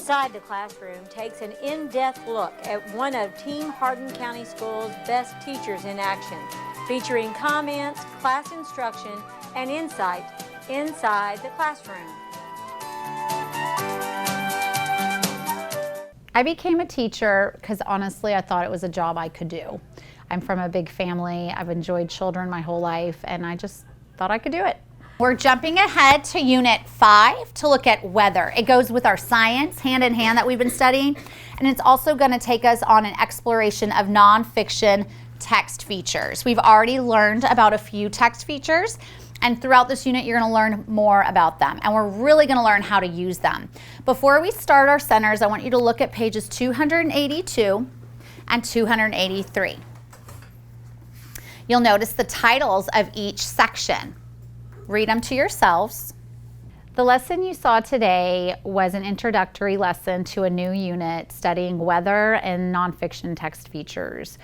Inside the Classroom takes an in-depth look at one of Team Hardin County Schools' best teachers in action, featuring comments, class instruction, and insight inside the classroom. I became a teacher because honestly I thought it was a job I could do. I'm from a big family, I've enjoyed children my whole life, and I just thought I could do it. We're jumping ahead to Unit 5 to look at weather. It goes with our science, hand in hand, that we've been studying, and it's also going to take us on an exploration of nonfiction text features. We've already learned about a few text features, and throughout this unit you're going to learn more about them, and we're really going to learn how to use them. Before we start our centers, I want you to look at pages 282 and 283. You'll notice the titles of each section. Read them to yourselves. The lesson you saw today was an introductory lesson to a new unit studying weather and nonfiction text features.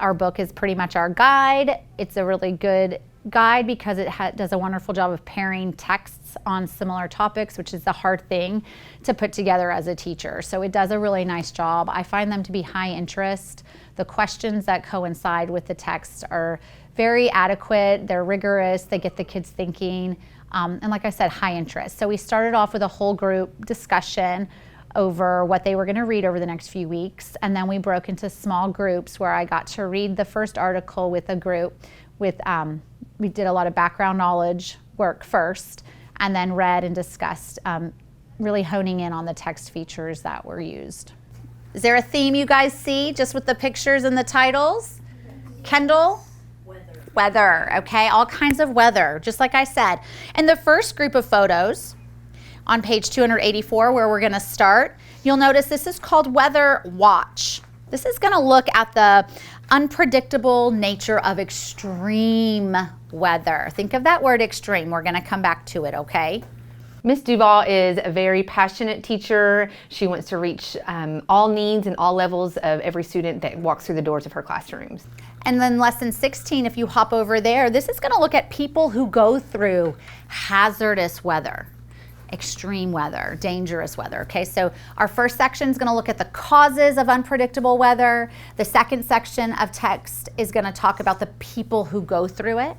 Our book is pretty much our guide. It's a really good guide because it does a wonderful job of pairing texts on similar topics, which is the hard thing to put together as a teacher. So it does a really nice job. I find them to be high interest. The questions that coincide with the text are very adequate, they're rigorous, they get the kids thinking, and like I said, high interest. So we started off with a whole group discussion over what they were going to read over the next few weeks, and then we broke into small groups where I got to read the first article with a group. We did a lot of background knowledge work first, and then read and discussed, really honing in on the text features that were used. Is there a theme you guys see just with the pictures and the titles? Kendall? Weather, okay, all kinds of weather, just like I said. In the first group of photos on page 284, where we're going to start, you'll notice this is called Weather Watch. This is going to look at the unpredictable nature of extreme weather. Think of that word extreme. We're going to come back to it, okay? Miss Duvall is a very passionate teacher. She wants to reach all needs and all levels of every student that walks through the doors of her classrooms. And then lesson 16, if you hop over there, this is going to look at people who go through hazardous weather, extreme weather, dangerous weather. Okay, so our first section is going to look at the causes of unpredictable weather. The second section of text is going to talk about the people who go through it.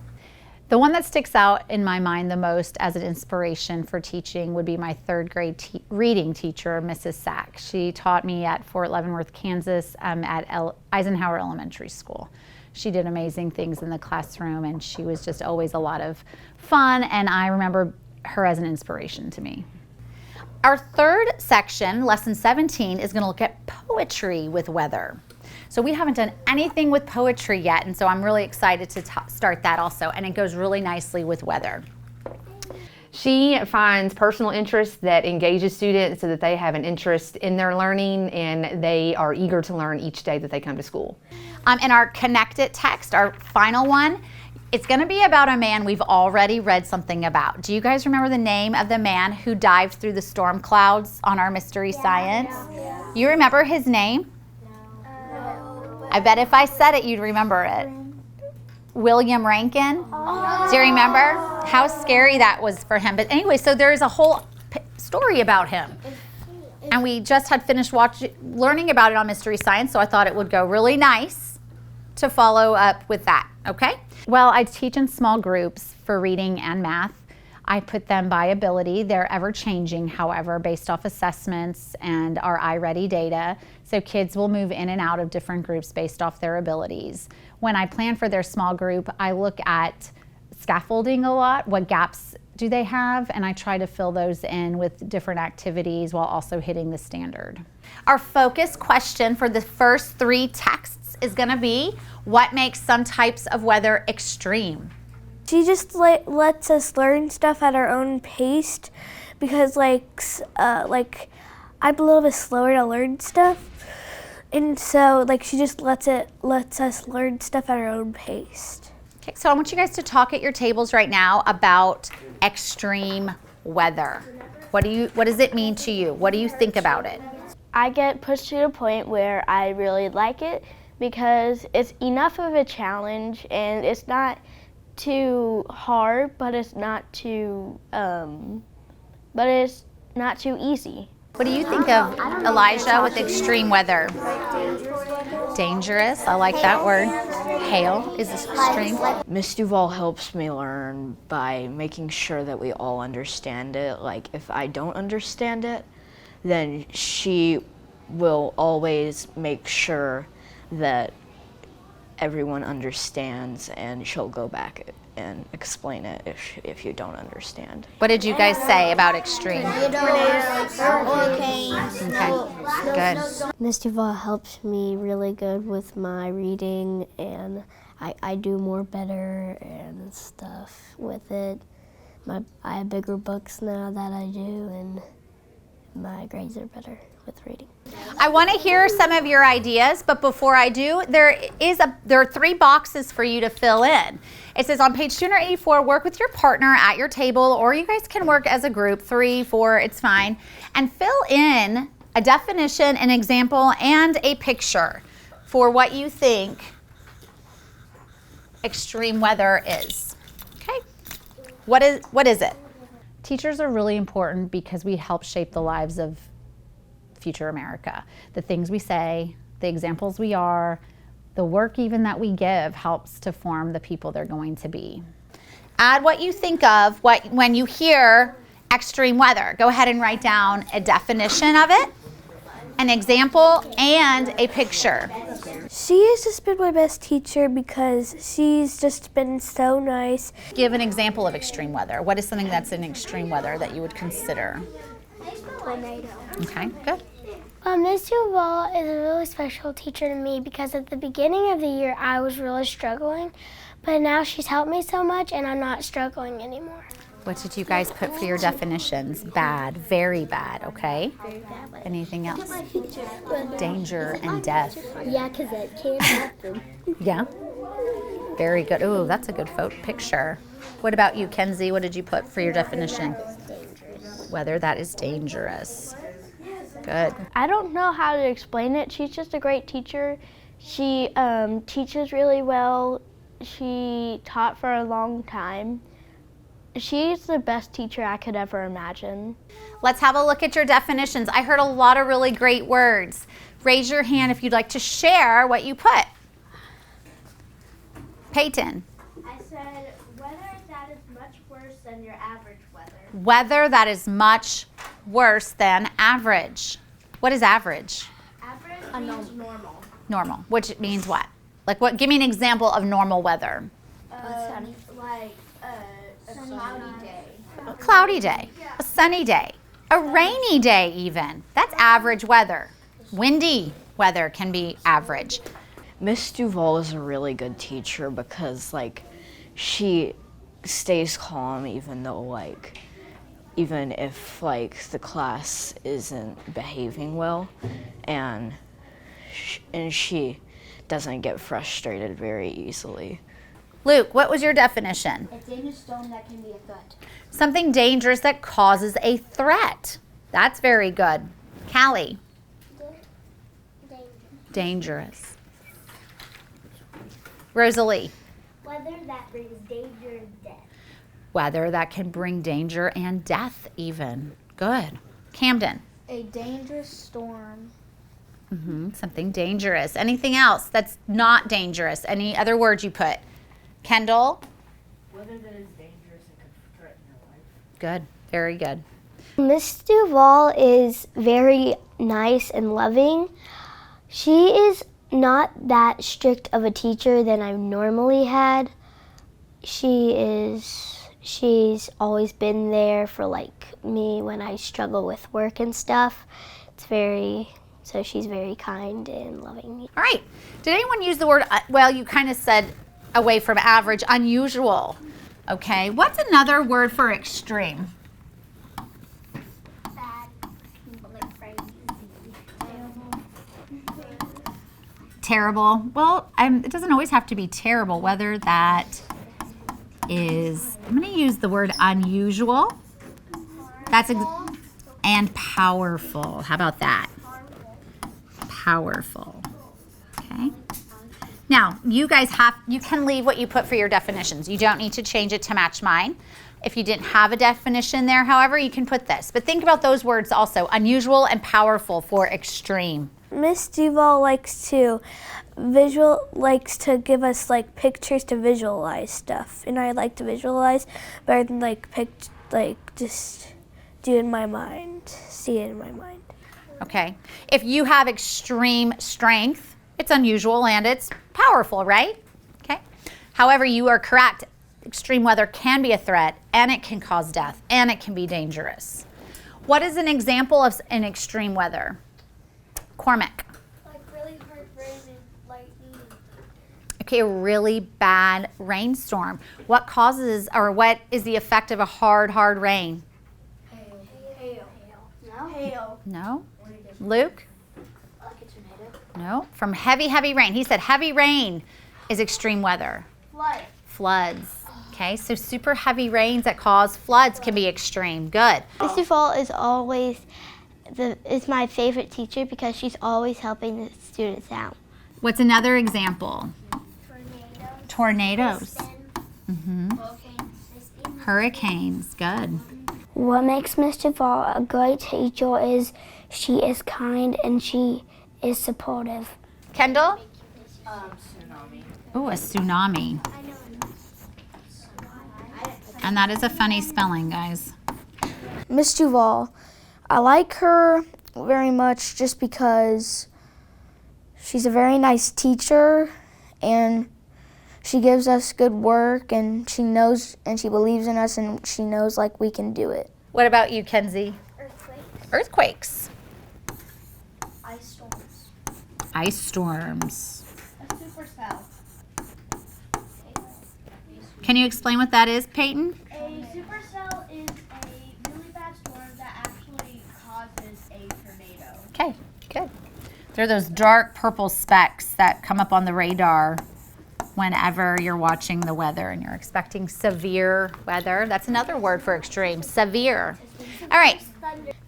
The one that sticks out in my mind the most as an inspiration for teaching would be my third grade reading teacher, Mrs. Sack. She taught me at Fort Leavenworth, Kansas at Eisenhower Elementary School. She did amazing things in the classroom, and she was just always a lot of fun, and I remember her as an inspiration to me. Our third section, lesson 17, is going to look at poetry with weather. So we haven't done anything with poetry yet, and so I'm really excited to start that also, and it goes really nicely with weather. She finds personal interest that engages students so that they have an interest in their learning and they are eager to learn each day that they come to school. In our connected text, our final one, it's going to be about a man we've already read something about. Do you guys remember the name of the man who dived through the storm clouds on our Mystery Science? Yeah. You remember his name? No. I bet if I said it, you'd remember it. William Rankin? Oh. Do you remember how scary that was for him? But anyway, so there is a whole story about him. And we just had finished learning about it on Mystery Science, so I thought it would go really nice to follow up with that, okay? Well, I teach in small groups for reading and math. I put them by ability. They're ever changing, however, based off assessments and our iReady data. So kids will move in and out of different groups based off their abilities. When I plan for their small group, I look at scaffolding a lot. What gaps do they have? And I try to fill those in with different activities while also hitting the standard. Our focus question for the first three texts is going to be, what makes some types of weather extreme? She just lets us learn stuff at our own pace because I'm a little bit slower to learn stuff. And so she just lets us learn stuff at our own pace. Okay, so I want you guys to talk at your tables right now about extreme weather. What does it mean to you? What do you think about it? I get pushed to a point where I really like it because it's enough of a challenge and it's not too hard, but it's not too easy. What do you think of, Elijah, with extreme weather? Dangerous. I like that word. Hail is extreme. Miss Duvall helps me learn by making sure that we all understand it. Like, if I don't understand it, then she will always make sure that everyone understands, and she'll go back and explain it if you don't understand. What did you guys say about extreme? Hurricanes. Okay, good. Miss Duvall helps me really good with my reading, and I do more better and stuff with it. I have bigger books now that I do, and my grades are better with reading. I want to hear some of your ideas, but before I do, there are 3 boxes for you to fill in. It says on page 284, work with your partner at your table, or you guys can work as a group, 3, 4, it's fine, and fill in a definition, an example, and a picture for what you think extreme weather is. Okay, what is it? Teachers are really important because we help shape the lives of future America. The things we say, the examples we are, the work even that we give helps to form the people they're going to be. Add what you think of when you hear extreme weather. Go ahead and write down a definition of it, an example, and a picture. She has just been my best teacher because she's just been so nice. Give an example of extreme weather. What is something that's in extreme weather that you would consider? Tornado. Okay, good. Ms. Duvall is a really special teacher to me because at the beginning of the year I was really struggling, but now she's helped me so much and I'm not struggling anymore. What did you guys put for your definitions? Bad, very bad, okay? Anything else? Danger and death. Yeah, because it can happen. Yeah. Very good. Ooh, that's a good picture. What about you, Kenzie? What did you put for your definition? Weather that is dangerous. Good. I don't know how to explain it. She's just a great teacher. She teaches really well. She taught for a long time. She's the best teacher I could ever imagine. Let's have a look at your definitions. I heard a lot of really great words. Raise your hand if you'd like to share what you put. Peyton. I said weather that is much worse than your average weather. Weather that is much worse than average. What is average? Average means normal. Normal, which means what? Like what? Give me an example of normal weather. Like a cloudy day. A cloudy day, a sunny day, a rainy day even. That's average weather. Windy weather can be average. Miss Duvall is a really good teacher because, like, she stays calm even if the class isn't behaving well, and she doesn't get frustrated very easily. Luke, what was your definition? A dangerous storm that can be a threat. Something dangerous that causes a threat. That's very good. Callie. Dangerous. Rosalie. Weather that brings danger and death. Weather that can bring danger and death even. Good. Camden. A dangerous storm. Something dangerous. Anything else that's not dangerous? Any other words you put? Kendall? Weather that is dangerous and could threaten your life. Good. Very good. Miss Duvall is very nice and loving. She is not that strict of a teacher than I've normally had. She's always been there for me when I struggle with work and stuff. So she's very kind and loving. All right. Did anyone use the word, well, you kind of said away from average, unusual. Okay. What's another word for extreme? Bad. Like crazy. Terrible. Well, it doesn't always have to be terrible. Whether that is, I'm going to use the word unusual. And powerful. How about that? Powerful. Okay. Now, you can leave what you put for your definitions. You don't need to change it to match mine. If you didn't have a definition there, however, you can put this. But think about those words also, unusual and powerful for extreme. Miss Duvall likes to give us like pictures to visualize stuff, and I like to visualize better than just do it in my mind, see it in my mind. Okay. If you have extreme strength, it's unusual and it's powerful, right? Okay. However, you are correct. Extreme weather can be a threat, and it can cause death, and it can be dangerous. What is an example of an extreme weather? Cormac. Like really hard rain and lightning. Okay, a really bad rainstorm. What causes, or what is the effect of a hard rain? Hail. No. Hail. No? Luke? Like a tornado. No. From heavy rain. He said heavy rain is extreme weather. Floods. Okay, so super heavy rains that cause floods can be extreme. Good. Miss Duvall is my favorite teacher because she's always helping the students out. What's another example? Tornadoes. Hurricanes. Good. What makes Miss Duvall a great teacher is she is kind and she is supportive. Kendall? Tsunami. Oh, a tsunami. And that is a funny spelling, guys. Miss Duvall, I like her very much just because she's a very nice teacher and she gives us good work and she knows and she believes in us and she knows like we can do it. What about you, Kenzie? Earthquakes. Ice storms. A supercell. Can you explain what that is, Peyton? A supercell is a really bad storm that actually causes a tornado. Okay, good. They're those dark purple specks that come up on the radar whenever you're watching the weather and you're expecting severe weather. That's another word for extreme, severe. All right.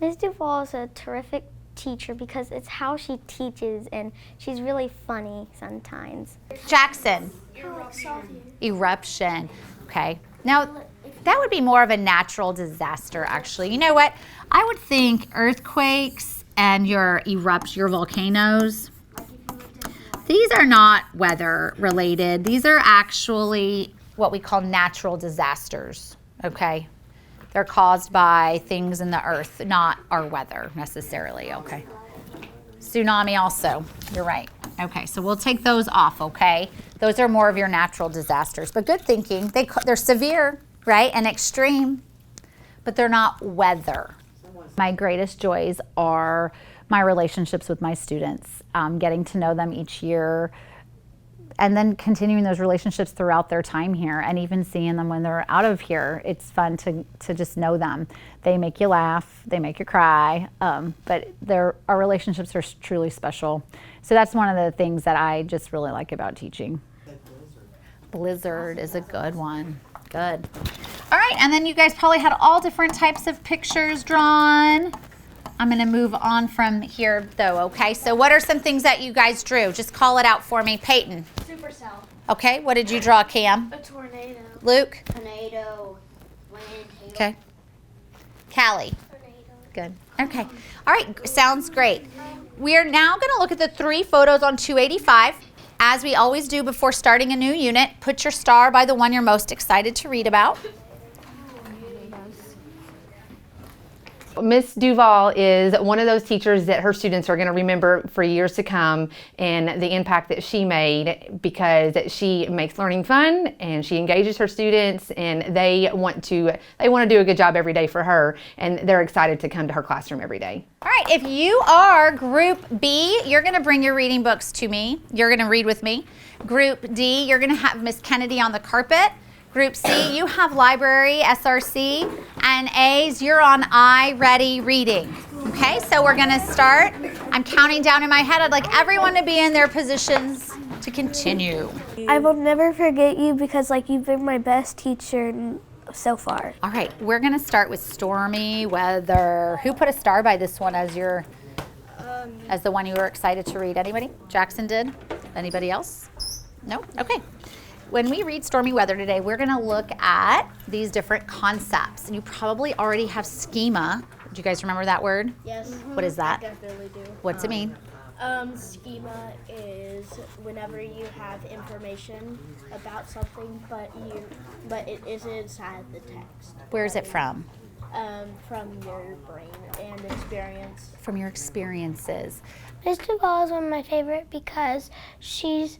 Miss Duvall is a terrific teacher because it's how she teaches and she's really funny sometimes. Jackson. Eruption. Okay. Now, that would be more of a natural disaster, actually. You know what? I would think earthquakes and your volcanoes, these are not weather related. These are actually what we call natural disasters, okay? They're caused by things in the earth, not our weather necessarily, okay? Tsunami also, you're right. Okay, so we'll take those off, okay? Those are more of your natural disasters, but good thinking. They're severe, right, and extreme, but they're not weather. My greatest joys are my relationships with my students, getting to know them each year, and then continuing those relationships throughout their time here, and even seeing them when they're out of here. It's fun to just know them. They make you laugh, they make you cry, but our relationships are truly special. So that's one of the things that I just really like about teaching. Blizzard is a good one. Good. All right, and then you guys probably had all different types of pictures drawn. I'm gonna move on from here though, okay? So what are some things that you guys drew? Just call it out for me. Peyton. Supercell. Okay, what did you draw, Cam? A tornado. Luke? Tornado, wind, hail. Okay. Callie? Tornado. Good. Okay. All right, sounds great. We are now gonna look at the 3 photos on 285. As we always do before starting a new unit, put your star by the one you're most excited to read about. Miss Duvall is one of those teachers that her students are going to remember for years to come, and the impact that she made, because she makes learning fun and she engages her students, and they want to do a good job every day for her, and they're excited to come to her classroom every day. All right, if you are Group B, you're going to bring your reading books to me. You're going to read with me. Group D, you're going to have Miss Kennedy on the carpet. Group C, you have library, SRC, and A's, you're on I-Ready Reading. Okay, so we're gonna start. I'm counting down in my head. I'd like everyone to be in their positions to continue. I will never forget you because you've been my best teacher so far. All right, we're gonna start with stormy weather. Who put a star by this one as the one you were excited to read? Anybody? Jackson did? Anybody else? No? Okay. When we read Stormy Weather today, we're going to look at these different concepts. And you probably already have schema. Do you guys remember that word? Yes. What is that? I definitely do. What's it mean? Schema is whenever you have information about something, but it isn't inside the text. Where is it from? From your brain and experience. From your experiences. Miss Duvall is one of my favorite because she's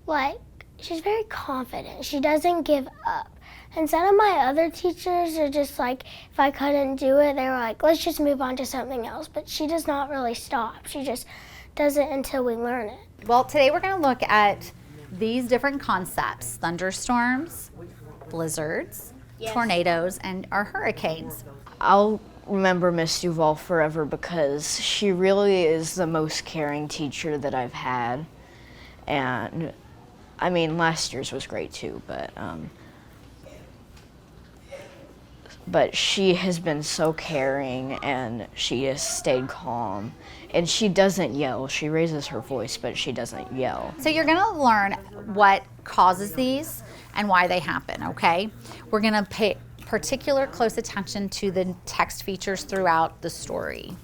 very confident. She doesn't give up. And some of my other teachers are just like, if I couldn't do it, they were like, let's just move on to something else. But she does not really stop. She just does it until we learn it. Well, today we're going to look at these different concepts: thunderstorms, blizzards, tornadoes, and our hurricanes. I'll remember Miss Duvall forever because she really is the most caring teacher that I've had. And I mean, last year's was great too, but she has been so caring, and she has stayed calm, and she doesn't yell. She raises her voice, but she doesn't yell. So you're going to learn what causes these and why they happen, okay? We're going to pay particular close attention to the text features throughout the story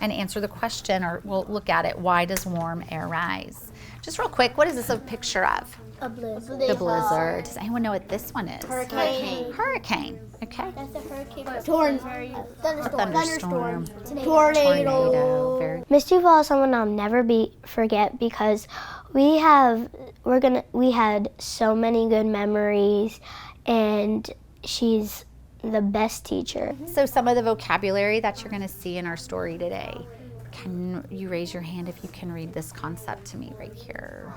and answer the question, or we'll look at it, why does warm air rise? Just real quick, what is this a picture of? A blizzard. The blizzard. Does anyone know what this one is? Hurricane. Hurricane. Okay. That's a hurricane. Thunderstorm. Tornado. Very Miss Duvall is someone I'll never forget because we had so many good memories, and she's the best teacher. So some of the vocabulary that you're going to see in our story today, can you raise your hand if you can read this concept to me right here?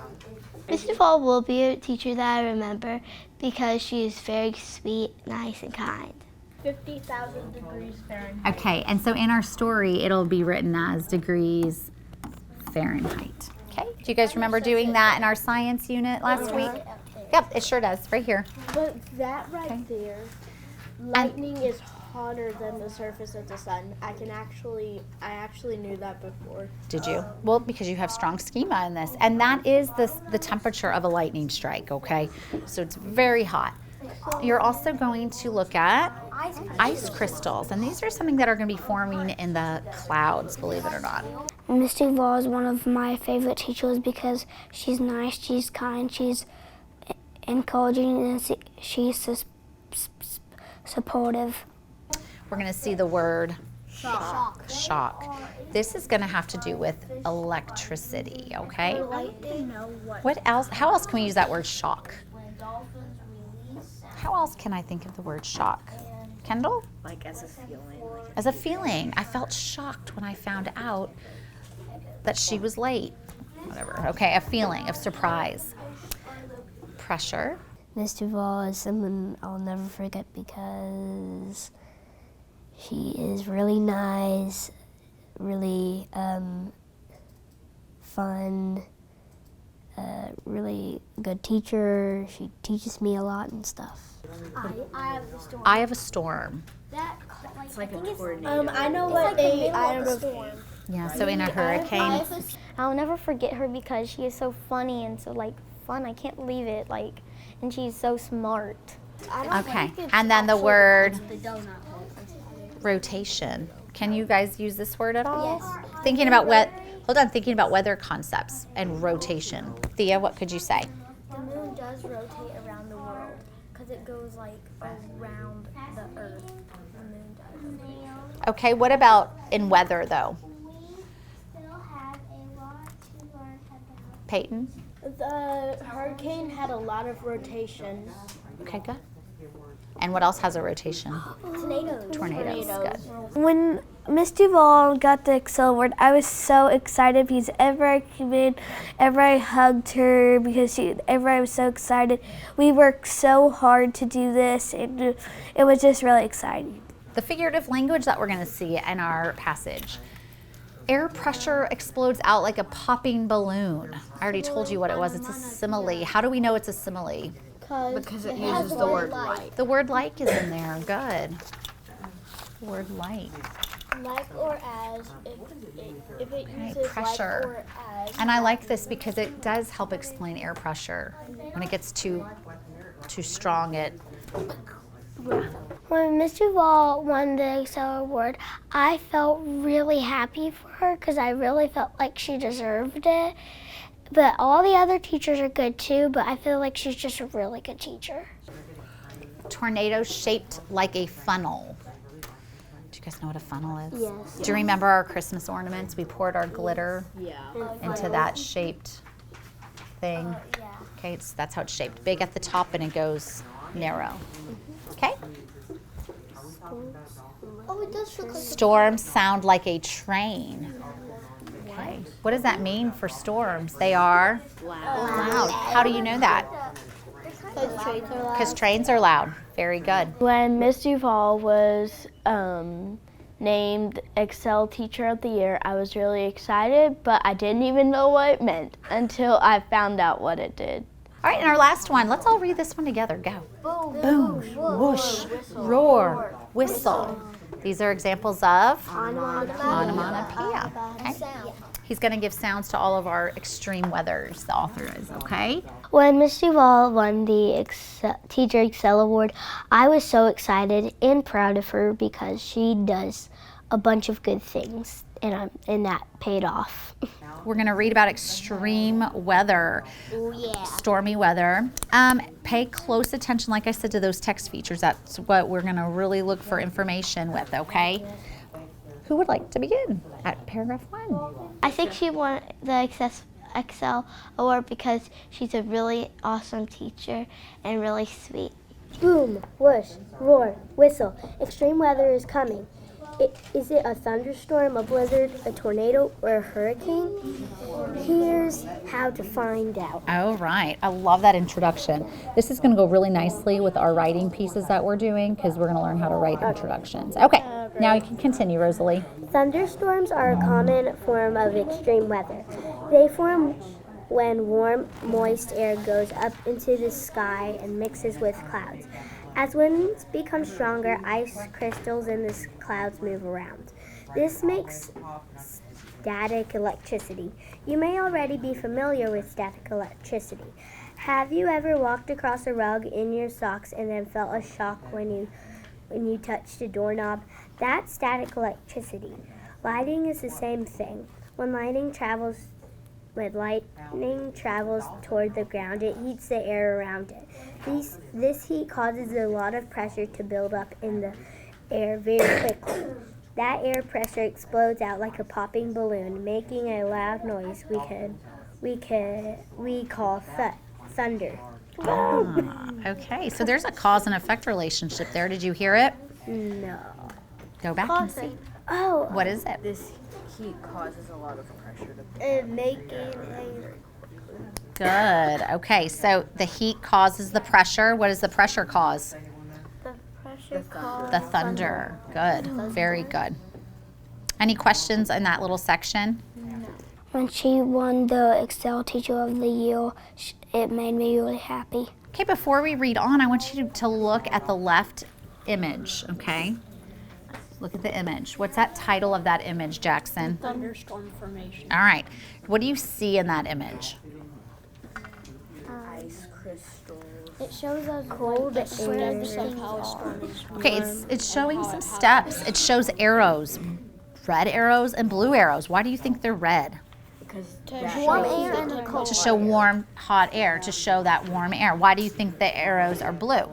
Miss Duvall will be a teacher that I remember because she is very sweet, nice, and kind. 50,000 degrees Fahrenheit. Okay, and so in our story, it'll be written as degrees Fahrenheit. Okay, do you guys remember doing that in our science unit last week? Yep, it sure does, right here. But that right there, lightning is hotter than the surface of the sun. I actually knew that before. Did you? Well, because you have strong schema in this. And that is the temperature of a lightning strike, okay? So it's very hot. You're also going to look at ice crystals. And these are something that are going to be forming in the clouds, believe it or not. Miss Duvall is one of my favorite teachers because she's nice, she's kind, she's encouraging, and she's supportive. We're going to see the word shock. This is going to have to do with electricity, okay? What else? How else can we use that word shock? How else can I think of the word shock? Kendall? Like as a feeling. As a feeling. I felt shocked when I found out that she was late. Whatever. Okay, a feeling of surprise. Pressure. Miss Duvall is someone I'll never forget because she is really nice, really fun, really good teacher. She teaches me a lot and stuff. Eye of a storm. It's like a tornado. I know what a eye of a storm. Yeah, so in a hurricane. I'll never forget her because she is so funny and so fun. I can't believe it. And she's so smart. Okay, and then the word rotation. Can you guys use this word at all? Yes. Thinking about weather concepts and rotation. Thea, what could you say? The moon does rotate around the world because it goes around the earth. The moon does rotate. Okay, what about in weather though? Peyton? The hurricane had a lot of rotation. Okay, good. And what else has a rotation? Tornadoes. Good. When Miss Duvall got the Excel word, I was so excited because ever I came in, ever I hugged her because ever I was so excited. We worked so hard to do this, and it was just really exciting. The figurative language that we're going to see in our passage. Air pressure explodes out like a popping balloon. I already told you what it was. It's a simile. How do we know it's a simile? Because it uses the word like. The word like is in there. Good. Word like. Like or as, if it uses pressure. like or as. And I like this because it does help explain air pressure. When it gets too strong, it When Miss Duvall won the Excel Award, I felt really happy for her because I really felt like she deserved it. But all the other teachers are good too, but I feel like she's just a really good teacher. tornado shaped like a funnel. Do you guys know what a funnel is? Yes. Do you remember our Christmas ornaments? We poured our glitter into that shaped thing. Okay, that's how it's shaped. Big at the top and it goes narrow. Okay? Oh, it does look like Storms sound like a train. Okay. What does that mean for storms? They are loud. How do you know that? Because trains are loud. Very good. When Miss Duvall was named Excel Teacher of the Year, I was really excited, but I didn't even know what it meant until I found out what it did. All right, and our last one. Let's all read this one together. Go. Boom, whoosh, roar, whistle. These are examples of onomatopoeia. Okay. He's going to give sounds to all of our extreme weathers, the author is, okay? When Miss Duvall won the Teacher Excel Award, I was so excited and proud of her because she does a bunch of good things, and that paid off. We're going to read about extreme weather, stormy weather. Pay close attention, like I said, to those text features. That's what we're going to really look for information with, okay? Who would like to begin at paragraph 1? I think she won the Excel Award because she's a really awesome teacher and really sweet. Boom, whoosh, roar, whistle. Extreme weather is coming. Is it a thunderstorm, a blizzard, a tornado, or a hurricane? Here's how to find out. All right. I love that introduction. This is going to go really nicely with our writing pieces that we're doing because we're going to learn how to write introductions. Okay. Now you can continue, Rosalie. Thunderstorms are a common form of extreme weather. They form when warm, moist air goes up into the sky and mixes with clouds. As winds become stronger, ice crystals in the clouds move around. This makes static electricity. You may already be familiar with static electricity. Have you ever walked across a rug in your socks and then felt a shock when you touched a doorknob? That's static electricity. Lighting is the same thing. When lightning travels toward the ground, it heats the air around it. This heat causes a lot of pressure to build up in the air very quickly. That air pressure explodes out like a popping balloon, making a loud noise we call thunder. Okay, so there's a cause and effect relationship there. Did you hear it? No. Go back and see. Oh. What is it? This heat causes a lot of pressure to Good. Okay, so the heat causes the pressure. What does the pressure cause? The pressure causes The thunder. Good. Very good. Any questions in that little section? When she won the Excel Teacher of the Year, it made me really happy. Okay, before we read on, I want you to look at the left image, okay? Look at the image. What's that title of that image, Jackson? Thunderstorm formation. All right. What do you see in that image? ice crystals. It shows us cold air. Okay, it's showing some steps. It shows arrows, red arrows and blue arrows. Why do you think they're red? Warm air and the cold. To show warm, hot air, to show that warm air. Why do you think the arrows are blue?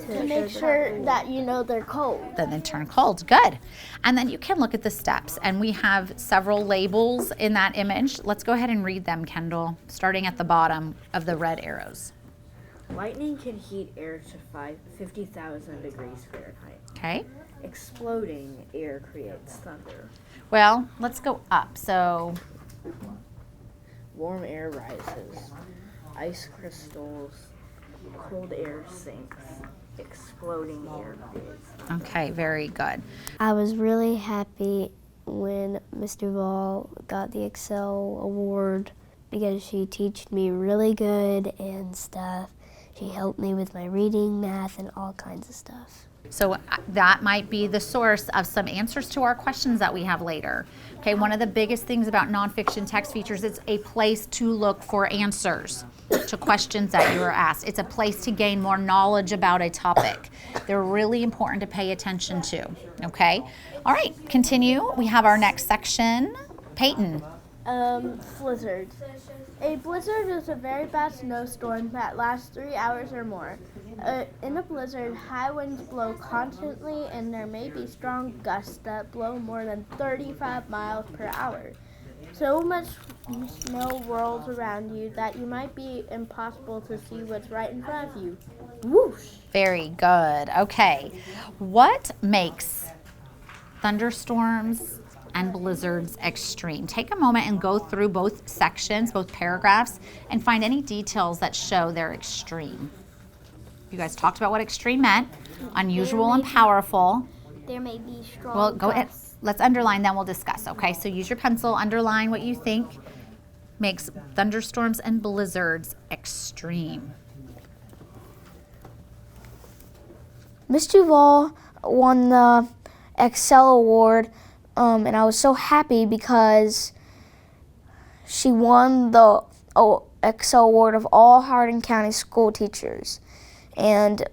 To make sure that you know they're cold. Then they turn cold. Good. And then you can look at the steps. And we have several labels in that image. Let's go ahead and read them, Kendall, starting at the bottom of the red arrows. Lightning can heat air to 50,000 degrees Fahrenheit. Okay. Exploding air creates thunder. Well, let's go up. So, Warm air rises. Ice crystals. Cold air sinks. Exploding air creates thunder. okay, very good. I was really happy when Miss Duvall got the Excel Award because she taught me really good and stuff. She helped me with my reading, math, and all kinds of stuff. So that might be the source of some answers to our questions that we have later. Okay, one of the biggest things about nonfiction text features, it's a place to look for answers to questions that you are asked. It's a place to gain more knowledge about a topic. They're really important to pay attention to, okay? All right, continue. We have our next section. Peyton. Blizzard. A blizzard is a very bad snowstorm that lasts 3 hours or more. In a blizzard, high winds blow constantly and there may be strong gusts that blow more than 35 miles per hour. So much snow whirls around you that you might be impossible to see what's right in front of you. Whoosh! Very good. Okay. What makes thunderstorms and blizzards extreme? Take a moment and go through both sections, both paragraphs, and find any details that show they're extreme. You guys talked about what extreme meant, unusual and powerful. There may be strong Well, go ahead. Let's underline, then we'll discuss, okay? So use your pencil, underline what you think makes thunderstorms and blizzards extreme. Miss Duvall won the Excel Award, and I was so happy because she won the Excel Award of all Hardin County school teachers. And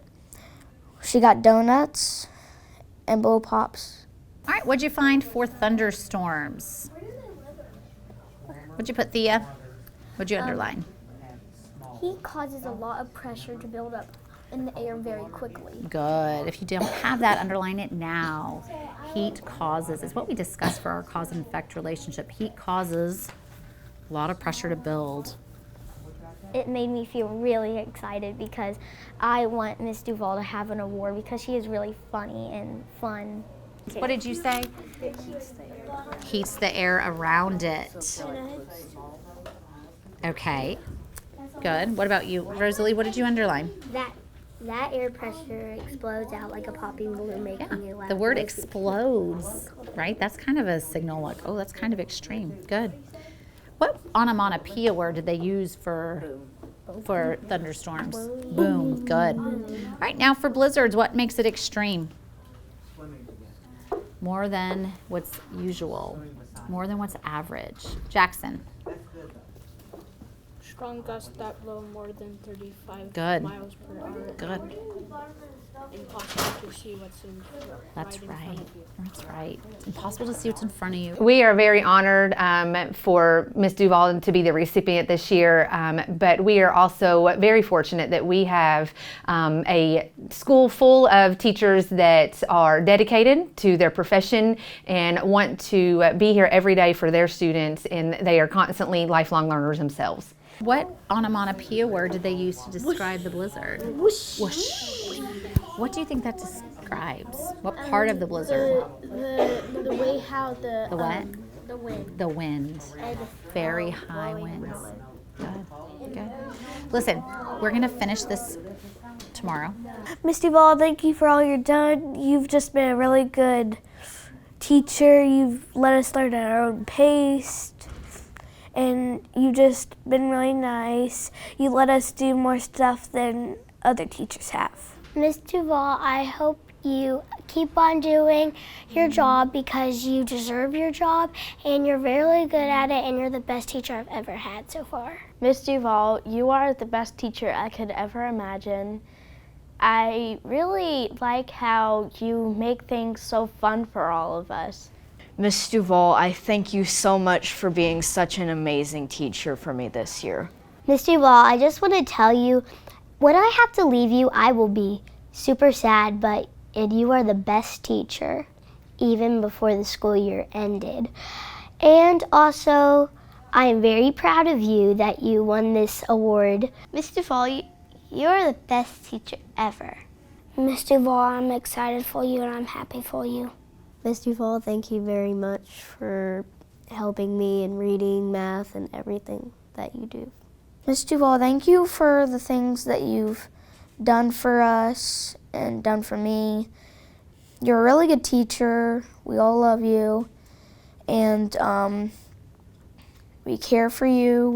she got donuts and blow pops. All right, what'd you find for thunderstorms? What'd you put, Thea? What'd you underline? Heat causes a lot of pressure to build up in the air very quickly. Good. If you don't have that, underline it now. Heat causes, is what we discussed for our cause and effect relationship. Heat causes a lot of pressure to build. It made me feel really excited because I want Miss Duvall to have an award because she is really funny and fun. What did you say? It heats the air. Heats the air around it. Okay. Good. What about you, Rosalie? What did you underline? That air pressure explodes out like a popping balloon, making you laugh. The word explodes, right? That's kind of a signal like, oh, that's kind of extreme. Good. What onomatopoeia word did they use for thunderstorms? Boom. Good. All right, now for blizzards, what makes it extreme? More than what's usual. More than what's average. Jackson. Strong gusts that blow more than 35 Good. miles per hour. Good. Impossible to see what's in That's right in right. front of you. That's right. It's impossible to see what's in front of you. We are very honored for Ms. Duvall to be the recipient this year, but we are also very fortunate that we have a school full of teachers that are dedicated to their profession and want to be here every day for their students, and they are constantly lifelong learners themselves. What onomatopoeia word did they use to describe the blizzard? Whoosh. Whoosh. What do you think that describes? What part of the blizzard? The way how the what? The wind. The wind. Very high winds. Good. Good. Listen, we're going to finish this tomorrow. Miss Duvall, thank you for all you've done. You've just been a really good teacher. You've let us learn at our own pace. And you've just been really nice. You let us do more stuff than other teachers have. Miss Duvall, I hope you keep on doing your job because you deserve your job and you're really good at it and you're the best teacher I've ever had so far. Miss Duvall, you are the best teacher I could ever imagine. I really like how you make things so fun for all of us. Miss Duvall, I thank you so much for being such an amazing teacher for me this year. Miss Duvall, I just want to tell you, when I have to leave you, I will be super sad, but you are the best teacher, even before the school year ended. And also, I am very proud of you that you won this award. Miss Duvall, you are the best teacher ever. Miss Duvall, I'm excited for you and I'm happy for you. Miss Duvall, thank you very much for helping me in reading, math, and everything that you do. Miss Duvall, thank you for the things that you've done for us and done for me. You're a really good teacher. We all love you. And we care for you.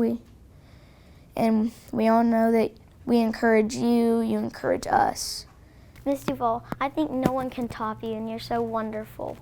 We all know that We encourage you, you encourage us. Miss Duvall, I think no one can top you, and you're so wonderful.